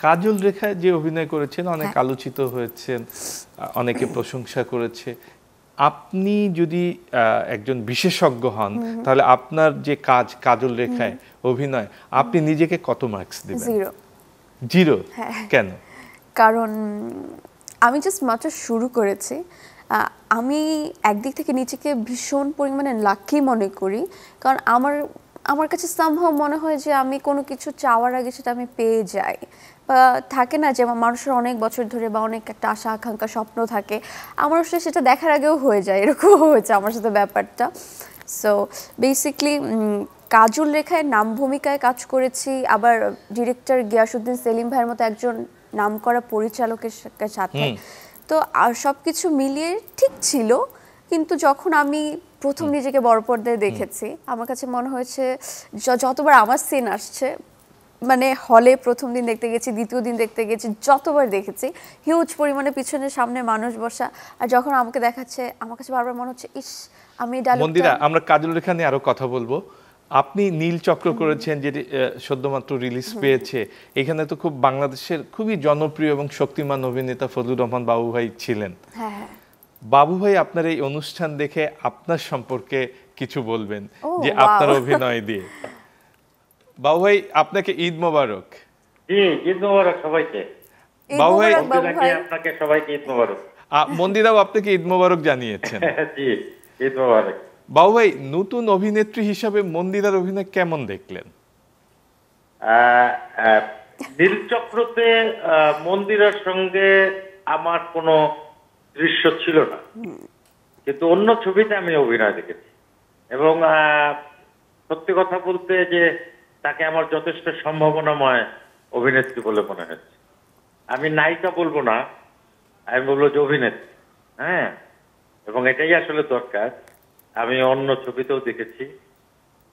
কাজল রেখায় যে অভিনয় করেছেন অনেক আলোচিত হয়েছেন, অনেকে প্রশংসা করেছে। আপনি যদি একজন বিশেষজ্ঞ হন তাহলে আপনার যে কাজ কাজল রেখায় অভিনয়, আপনি নিজেকে কত মার্কস দিবেন? 0। 0? কেন? কারণ আমি জাস্ট মাত্র শুরু করেছি। আমি একদিক থেকে নিজেকে ভীষণ পরিমাণে লাকি মনে করি, কারণ আমার কাছে সামহাও মনে হয় যে আমি কোনো কিছু চাওয়ার আগে সেটা আমি পেয়ে যাই। বা থাকে না যে মানুষের অনেক বছর ধরে বা অনেক একটা আশা আকাঙ্ক্ষা স্বপ্ন থাকে, আমার আসলে সেটা দেখার আগেও হয়ে যায়, এরকম হয়েছে আমার সাথে ব্যাপারটা। সো বেসিকলি কাজল রেখায় নাম ভূমিকায় কাজ করেছি, আবার ডিরেক্টর গিয়াসউদ্দিন সেলিম ভাইয়ের মতো একজন নামকরা পরিচালকের সাথে। তো সব কিছু মিলিয়ে ঠিক ছিল, কিন্তু যখন আমি প্রথম নিজেকে বড় পর্দায় দেখেছি, আমার কাছে মনে হয়েছে যতবার আমার সিন আসছে, মানে হলে প্রথম দিন দেখতে গেছি, দ্বিতীয় দিন দেখতে গেছি, যতবার দেখেছি হিউজ পরিমাণে পিছনের সামনে মানুষ বসা, আর যখন আমাকে দেখাচ্ছে আমার কাছে বারবার মনে হচ্ছে ইস আমি ডায়লগটা। মন্দিরা, আমরা কাজল রেখা নিয়ে আরো কথা বলবো। আপনি নীল চক্র করেছেন, যেটি সদ্যমাত্র রিলিজ পেয়েছে। এখানে তো খুব বাংলাদেশের খুবই জনপ্রিয় এবং শক্তিমান অভিনেতা ফজলুর রহমান বাবু ভাই ছিলেন। হ্যাঁ, বাবু ভাই আপনার এই অনুষ্ঠান দেখে আপনার সম্পর্কে কিছু বলবেন যে আপনার অভিনয় দিয়ে। বাবু ভাই, আপনাকে ঈদ মোবারক। জি, ঈদ মোবারক সবাইকে। বাবু ভাই, আপনাকে সবাইকে ঈদ মোবারক। মন্দিরাও আপনাকে ঈদ মোবারক জানিয়েছেন। জি, ঈদ মোবারক। বাবু ভাই, নতুন অভিনেত্রী হিসাবে মন্দিরার অভিনয় কেমন দেখলেন? নীলচক্রতে মন্দিরার সঙ্গে আমার কোনো দৃশ্য ছিল না, কিন্তু অন্য ছবিতে আমি অভিনয় দেখেছি, এবং সত্যি কথা বলতে যে তাকে আমার যথেষ্ট সম্ভাবনাময় অভিনেত্রী বলে মনে হচ্ছে। আমি নায়িকা বলবো না, আমি বলবো যে অভিনেত্রী। হ্যাঁ, এবং এটাই আসলে দরকার। আমি অন্য ছবিতেও দেখেছি,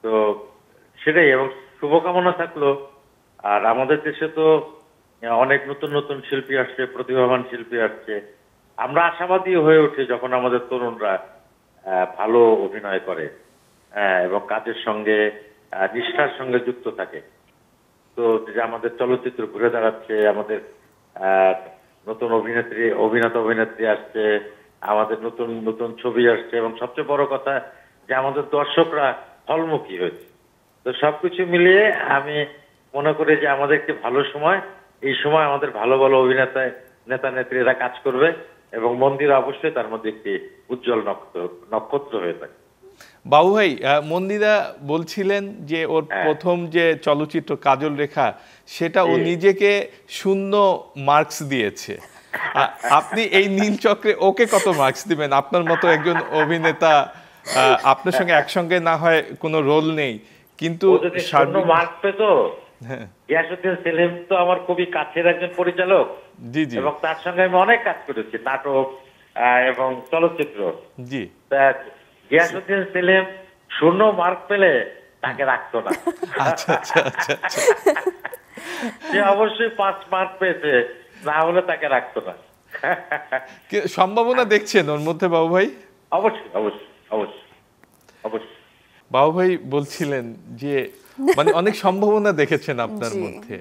তো সেটাই, এবং শুভকামনা থাকলো। আর আমাদের দেশে তো অনেক নতুন নতুন শিল্পী আসছে, প্রতিভাবান শিল্পী আসছে। আমরা আশাবাদী হয়ে উঠি যখন আমাদের তরুণরা ভালো অভিনয় করে এবং কাজের সঙ্গে নিষ্ঠার সঙ্গে যুক্ত থাকে। তো যে আমাদের চলচ্চিত্র ঘুরে দাঁড়াচ্ছে, আমাদের নতুন অভিনেত্রী আসছে, আমাদের নতুন নতুন ছবি আসছে, এবং সবচেয়ে বড় কথা যে আমাদের দর্শকরা হলমুখী হয়েছে। তো সবকিছু মিলিয়ে আমি মনে করি যে আমাদের একটি ভালো সময়, এই সময় আমাদের ভালো ভালো নেতা নেত্রীরা কাজ করবে, এবং মন্দির অবশ্যই তার মধ্যে একটি উজ্জ্বল নক্ষত্র হয়ে থাকে। বাবু ভাই, মন্দিরা বলছিলেন যে ওর প্রথম যে চলচ্চিত্র কাজল রেখা, সেটা ও নিজেকে 0 মার্কস দিয়েছে। আপনি এই নীল চক্রে ওকে কত মার্কস দিবেন? আপনার মতো একজন অভিনেতা, আপনার সঙ্গে একসঙ্গে না হয় কোনো রোল নেই, কিন্তু 0 মার্কস পেত। গিয়াসউদ্দিন সেলিম তো আমার খুবই কাছের একজন পরিচালক, জি জি, এবং তার সঙ্গে আমি অনেক কাজ করেছি, নাটক এবং চলচ্চিত্র। জি, গিয়াসউদ্দিন সেলিম 0 মার্ক পেলে তাকে রাখতো না। আচ্ছা আচ্ছা আচ্ছা, সে অবশ্যই 5 মার্ক পেয়েছে, না হলে তাকে রাখতো না। সম্ভাবনা দেখছেন ওর মধ্যে বাবু ভাই? অবশ্যই অবশ্যই অবশ্যই অবশ্যই। বাবু ভাই বলছিলেন যে মানে অনেক সম্ভাবনা দেখেছেন আপনার মধ্যে।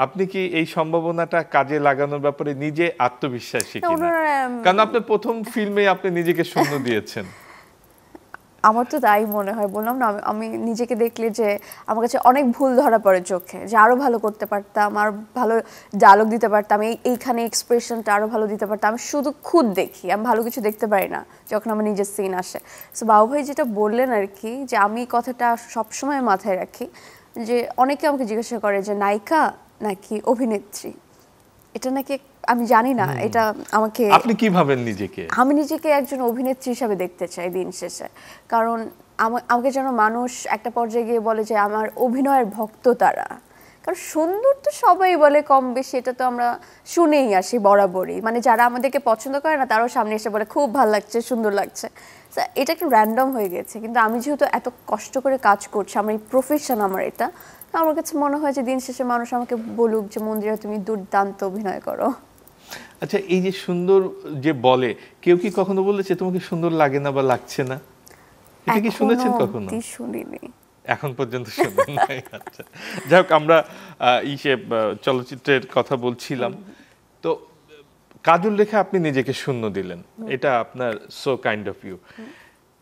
আপনি কি এই সম্ভাবনাটা কাজে লাগানোর ব্যাপারে নিজে আত্মবিশ্বাসী কিনা? কারণ আপনার প্রথম ফিল্মে আপনি নিজেকে 0 দিয়েছেন। আমার তো তাই মনে হয়, বললাম না, আমি নিজেকে দেখলে যে আমার কাছে অনেক ভুল ধরা পড়ে চোখে, যে আরো ভালো করতে পারতাম, আর ভালো ডায়লগ দিতে পারতাম, এইখানে এক্সপ্রেশনটা আরো ভালো দিতে পারতাম। আমি শুধু খুদ দেখি, আমি ভালো কিছু দেখতে পারি না যখন আমার নিজের সিন আসে। সো বাবু ভাই যেটা বললেন আর কি, যে আমি কথাটা সবসময় মাথায় রাখি, যে অনেকে আমাকে জিজ্ঞাসা করে যে নায়িকা নাকি অভিনেত্রী, এটা নাকি আমি জানি না, এটা আমাকে, আপনি কি ভাবেন নিজেকে? আমি নিজেকে একজন অভিনেত্রী হিসাবে দেখতে চাই দিন শেষে। কারণ আমাকে যেন মানুষ একটা পর্যায়ে গিয়ে বলে যে আমার অভিনয়ের ভক্ত তারা। কারণ সুন্দর তো সবাই বলে কম বেশি, এটা তো আমরা শুনেই আসি বরাবরই। মানে যারা আমাদেরকে পছন্দ করে না তারাও সামনে এসে বলে খুব ভালো লাগছে, সুন্দর লাগছে। এটা একটু র্যান্ডম হয়ে গেছে, কিন্তু আমি যেহেতু এত কষ্ট করে কাজ করছি, আমার এই প্রফেশন আমার এটা, আমার কাছে মনে হয় যে দিন শেষে মানুষ আমাকে বলুক যে মন্দিরা তুমি দুর্দান্ত অভিনয় করো। আচ্ছা, এই যে সুন্দর যে বলে, কেউ কি কখনো বলেছে তোমাকে সুন্দর লাগে না বা লাগছে না? এটা কি শুনেছেন কখনো? শুনিনি। এখন পর্যন্ত শুনেন নাই। আচ্ছা, যাই হোক, আমরা চলচ্চিত্রের কথা বলছিলাম। তো কাজল রেখা আপনি নিজেকে শূন্য দিলেন, এটা আপনার সো কাইন্ড অফ ইউ।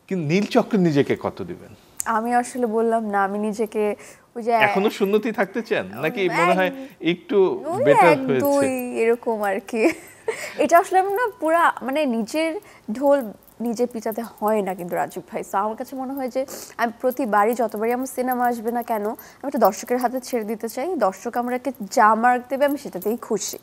কিন্তু নীলচক্রে নিজেকে কত দিবেন? আমি আসলে বললাম না, আমি নিজেকে ওই যে এখনো শূন্যতেই থাকতে চান নাকি মনে হয় একটু ওই বেটার এক হয়েছে? দুই এরকম আর কি। এটা আসলে আমি না পুরা মানে নিজের ঢোল নিজে পিটাতে হয় না কিন্তু রাজীব ভাই। তো আমার কাছে মনে হয় যে আমি প্রতিবারই যতবারই আমার সিনেমা আসবে না কেন, আমি একটা দর্শকের হাতে ছেড়ে দিতে চাই। দর্শক আমাকে যা মার্ক দেবে আমি সেটাতেই খুশি।